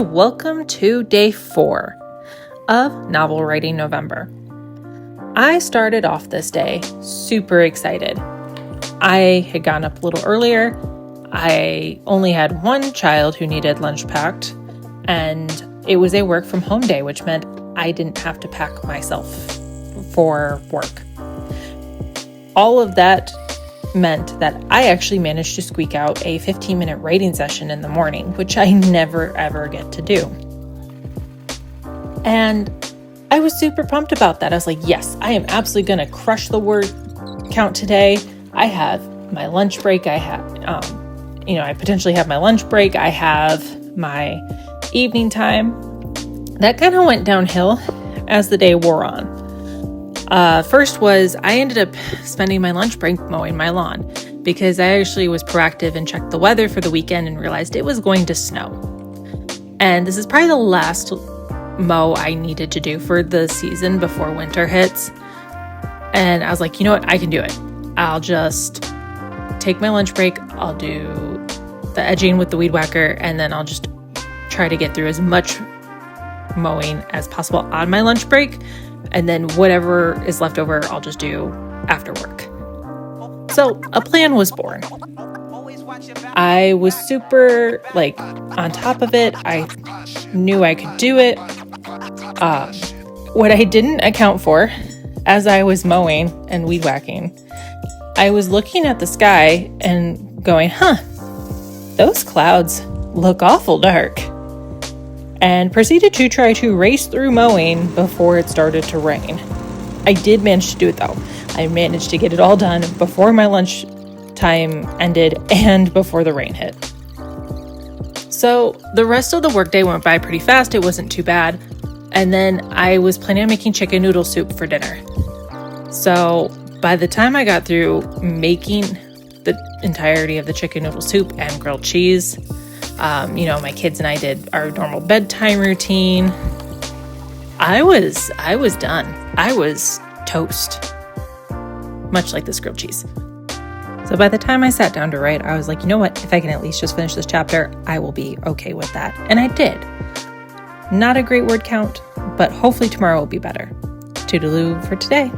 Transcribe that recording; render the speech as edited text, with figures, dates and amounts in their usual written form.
and welcome to day 4 of Novel Writing November. I started off this day super excited. I had gotten up a little earlier. I only had one child who needed lunch packed, and it was a work from home day, which meant I didn't have to pack myself for work. All of that meant that I actually managed to squeak out a 15-minute writing session in the morning, which I never ever get to do. And I was super pumped about that. I was like, yes, I am absolutely going to crush the word count today. I have my lunch break. I potentially have my lunch break. I have my evening time. That kind of went downhill as the day wore on. First was I ended up spending my lunch break mowing my lawn because I actually was proactive and checked the weather for the weekend and realized it was going to snow. And this is probably the last mow I needed to do for the season before winter hits. And I was like, you know what? I can do it. I'll just take my lunch break. I'll do the edging with the weed whacker, and then I'll just try to get through as much mowing as possible on my lunch break. And then whatever is left over, I'll just do after work. So a plan was born. I was super on top of it. I knew I could do it. What I didn't account for as I was mowing and weed whacking, I was looking at the sky and going, those clouds look awful dark. And proceeded to try to race through mowing before it started to rain. I did manage to do it though. I managed to get it all done before my lunch time ended and before the rain hit. So the rest of the workday went by pretty fast. It wasn't too bad. And then I was planning on making chicken noodle soup for dinner. So by the time I got through making the entirety of the chicken noodle soup and grilled cheese, my kids and I did our normal bedtime routine. I was done. I was toast, much like this grilled cheese. So by the time I sat down to write, I was like, you know what? If I can at least just finish this chapter, I will be okay with that. And I did. Not a great word count, but hopefully tomorrow will be better. Toodaloo for today.